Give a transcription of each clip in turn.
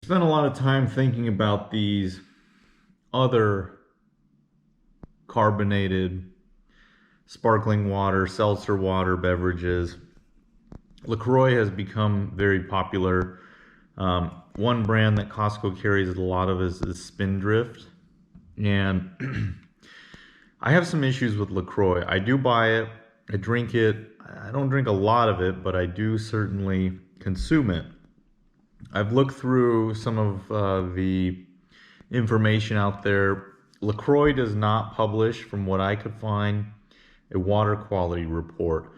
spent a lot of time thinking about these other carbonated sparkling water, seltzer water beverages. LaCroix has become very popular. One brand that Costco carries a lot of is Spindrift. And I have some issues with LaCroix. I do buy it, I drink it. I don't drink a lot of it, but I do certainly consume it. I've looked through some of the information out there. LaCroix does not publish, from what I could find, a water quality report.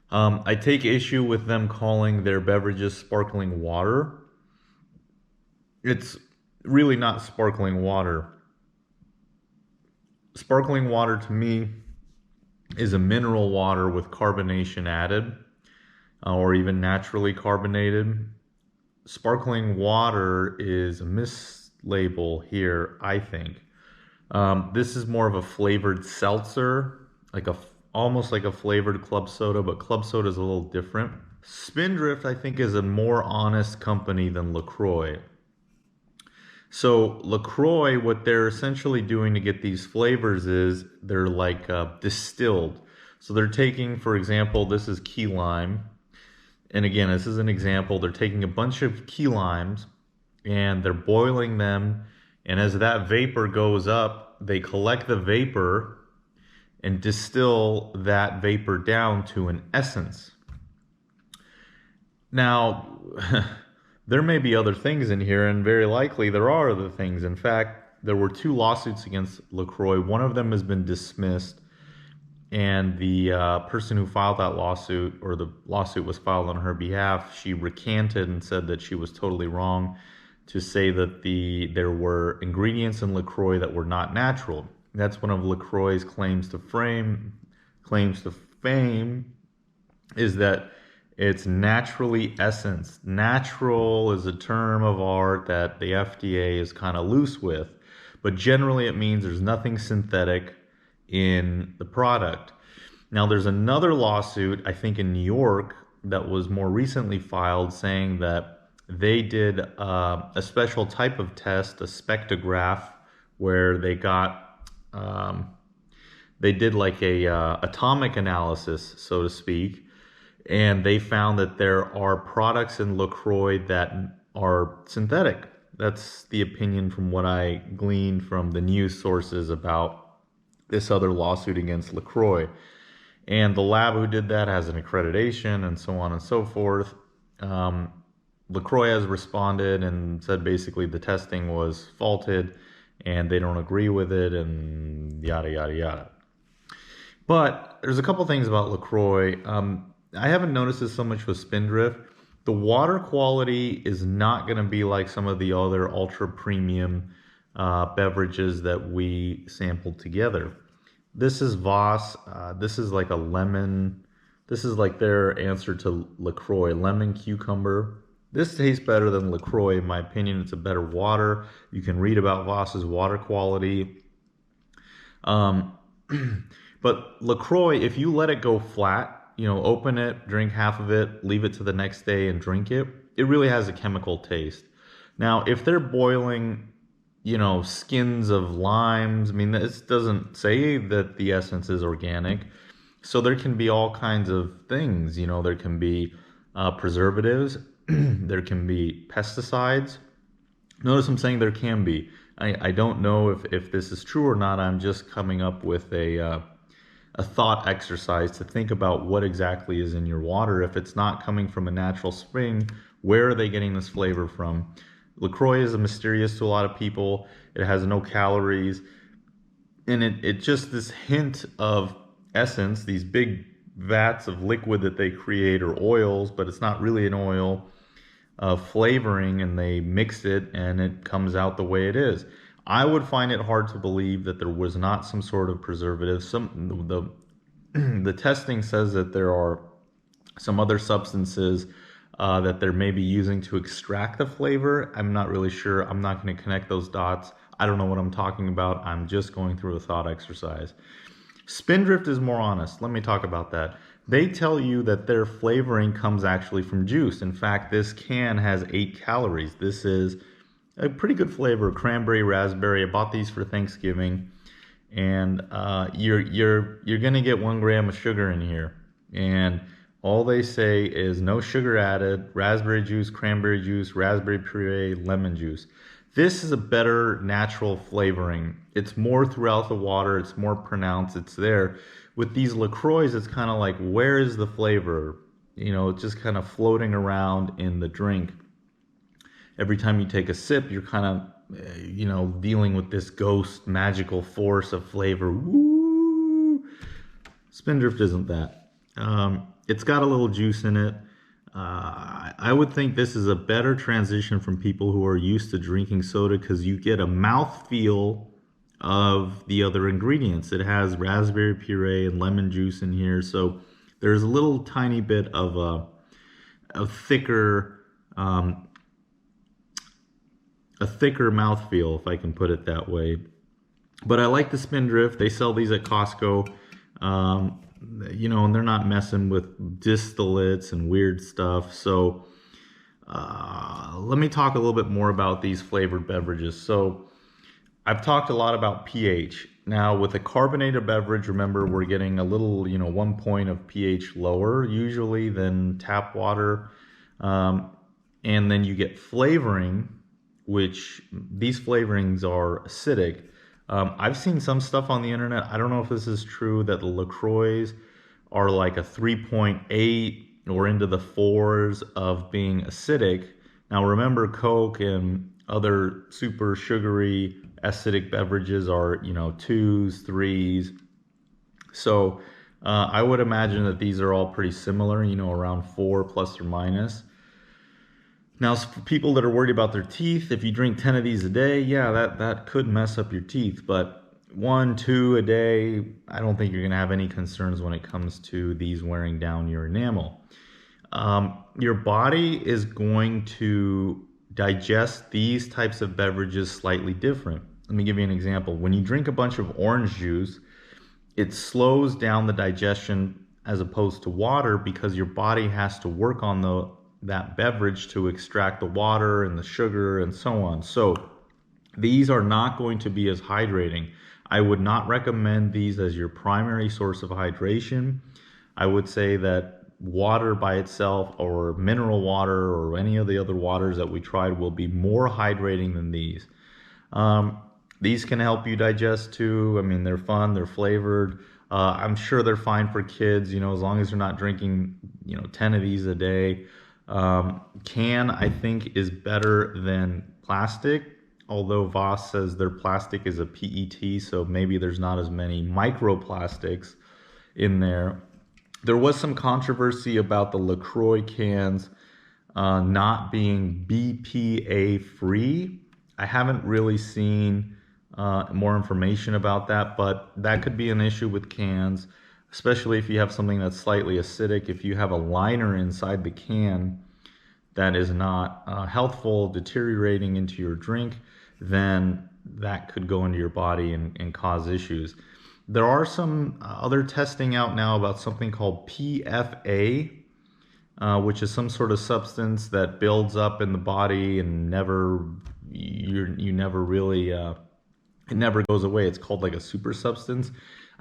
I take issue with them calling their beverages sparkling water. It's really not sparkling water. Sparkling water to me is a mineral water with carbonation added, or even naturally carbonated. Sparkling water is a mislabel here, I think. This is more of a flavored seltzer, almost like a flavored club soda, but club soda is a little different. Spindrift, I think, is a more honest company than LaCroix. So LaCroix, what they're essentially doing to get these flavors is they're like distilled. So they're taking, for example, this is key lime. And again, this is an example. They're taking a bunch of key limes and they're boiling them. And as that vapor goes up, they collect the vapor and distill that vapor down to an essence. Now, there may be other things in here, and very likely there are other things. In fact, there were 2 lawsuits against LaCroix. One of them has been dismissed, and the person who filed that lawsuit, or the lawsuit was filed on her behalf, she recanted and said that she was totally wrong to say that there were ingredients in LaCroix that were not natural. That's one of LaCroix's claims to fame, is that it's naturally essenced. Natural is a term of art that the FDA is kind of loose with, but generally it means there's nothing synthetic in the product. Now there's another lawsuit, I think in New York, that was more recently filed, saying that they did a special type of test, a spectrograph, where they did like a atomic analysis, so to speak, and they found that there are products in LaCroix that are synthetic. That's the opinion from what I gleaned from the news sources about this other lawsuit against LaCroix. And the lab who did that has an accreditation and so on and so forth. LaCroix has responded and said basically the testing was faulted and they don't agree with it and yada, yada, yada. But there's a couple things about LaCroix. I haven't noticed this so much with Spindrift. The water quality is not going to be like some of the other ultra premium beverages that we sampled together. This is Voss. This is like a lemon. This is like their answer to LaCroix, lemon cucumber. This tastes better than LaCroix, in my opinion. It's a better water. You can read about Voss's water quality. But LaCroix, if you let it go flat, open it, drink half of it, leave it to the next day and drink it, it really has a chemical taste. Now, if they're boiling, skins of limes, this doesn't say that the essence is organic. So there can be all kinds of things, there can be preservatives, there can be pesticides. Notice I'm saying there can be. I don't know if this is true or not. I'm just coming up with a thought exercise to think about what exactly is in your water. If it's not coming from a natural spring, where are they getting this flavor from? LaCroix is mysterious to a lot of people. It has no calories. And it just this hint of essence, these big vats of liquid that they create, or oils, but it's not really an oil, of flavoring, and they mix it and it comes out the way it is. I would find it hard to believe that there was not some sort of preservative. The testing says that there are some other substances that they're maybe using to extract the flavor. I'm not really sure. I'm not going to connect those dots. I don't know what I'm talking about. I'm just going through a thought exercise. Spindrift is more honest. Let me talk about that. They tell you that their flavoring comes actually from juice. In fact, this can has 8 calories. This is a pretty good flavor, cranberry, raspberry. I bought these for Thanksgiving, and you're gonna get 1 gram of sugar in here, and all they say is no sugar added, raspberry juice, cranberry juice, raspberry puree, lemon juice. This is a better natural flavoring. It's more throughout the water. It's more pronounced. It's there. With these LaCroix, it's kind of like, where is the flavor? You know, it's just kind of floating around in the drink. Every time you take a sip, you're kind of, dealing with this ghost magical force of flavor. Woo! Spindrift isn't that. It's got a little juice in it. I would think this is a better transition from people who are used to drinking soda because you get a mouthfeel of the other ingredients. It has raspberry puree and lemon juice in here, so there's a little tiny bit of a thicker mouthfeel, if I can put it that way. But I like the Spindrift. They sell these at Costco. And they're not messing with distillates and weird stuff. So let me talk a little bit more about these flavored beverages. So I've talked a lot about pH. Now with a carbonated beverage, remember we're getting a little, 1 point of pH lower usually than tap water. And then you get flavoring, which these flavorings are acidic. I've seen some stuff on the internet. I don't know if this is true, that the LaCroix are like a 3.8 or into the 4s of being acidic. Now remember, Coke and other super sugary acidic beverages are, 2s, 3s. So I would imagine that these are all pretty similar, around 4 plus or minus. Now, for people that are worried about their teeth, if you drink 10 of these a day, yeah, that could mess up your teeth. But 1, 2 a day, I don't think you're going to have any concerns when it comes to these wearing down your enamel. Your body is going to digest these types of beverages slightly different. Let me give you an example. When you drink a bunch of orange juice, it slows down the digestion as opposed to water because your body has to work on that beverage to extract the water and the sugar and so on. So these are not going to be as hydrating. I would not recommend these as your primary source of hydration. I would say that water by itself or mineral water or any of the other waters that we tried will be more hydrating than these. These can help you digest too. I mean, they're fun, they're flavored. I'm sure they're fine for kids, as long as they're not drinking, 10 of these a day. Can, I think, is better than plastic, although Voss says their plastic is a PET, so maybe there's not as many microplastics in there. There was some controversy about the LaCroix cans not being BPA free. I haven't really seen more information about that, but that could be an issue with cans, especially if you have something that's slightly acidic. If you have a liner inside the can that is not healthful, deteriorating into your drink, then that could go into your body and cause issues. There are some other testing out now about something called PFA, which is some sort of substance that builds up in the body and you never really, it never goes away. It's called like a super substance.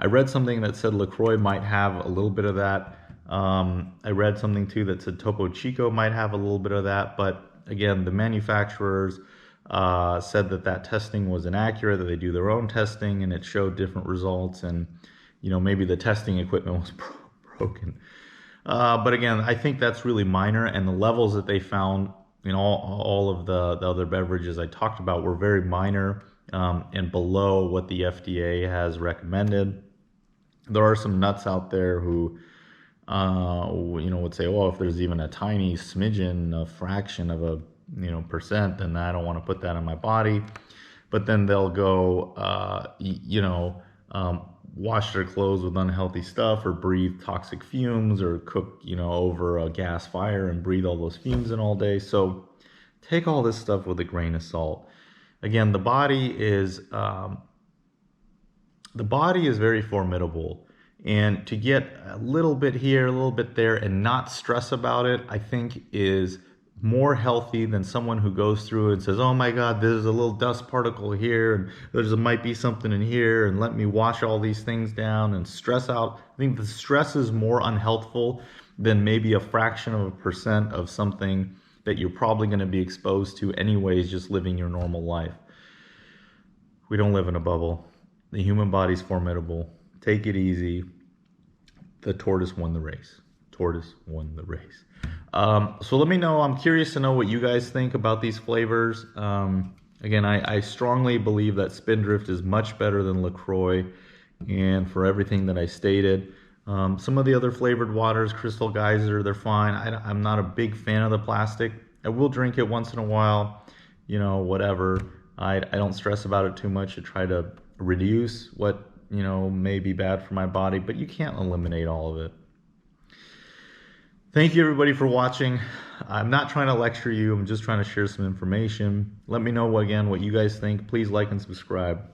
I read something that said LaCroix might have a little bit of that. I read something too that said Topo Chico might have a little bit of that. But again, the manufacturers said that testing was inaccurate, that they do their own testing and it showed different results, and maybe the testing equipment was broken. But again, I think that's really minor, and the levels that they found in all of the other beverages I talked about were very minor and below what the FDA has recommended. There are some nuts out there who would say, well, if there's even a tiny smidgen, a fraction of a percent, then I don't want to put that in my body. But then they'll go, wash their clothes with unhealthy stuff or breathe toxic fumes or cook, over a gas fire and breathe all those fumes in all day. So take all this stuff with a grain of salt. Again, the body is very formidable. And to get a little bit here, a little bit there, and not stress about it, I think is more healthy than someone who goes through and says, oh my God, there's a little dust particle here, and there's might be something in here, and let me wash all these things down and stress out. I think the stress is more unhealthful than maybe a fraction of a percent of something that you're probably going to be exposed to anyways, just living your normal life. We don't live in a bubble. The human body's formidable. Take it easy. The tortoise won the race. Tortoise won the race. So let me know. I'm curious to know what you guys think about these flavors. Again, I strongly believe that Spindrift is much better than LaCroix, and for everything that I stated. Some of the other flavored waters, Crystal Geyser, they're fine. I'm not a big fan of the plastic. I will drink it once in a while, you know, whatever. I don't stress about it too much to try to reduce what, you know, may be bad for my body, but you can't eliminate all of it. Thank you everybody for watching. I'm not trying to lecture you, I'm just trying to share some information. Let me know again what you guys think. Please like and subscribe.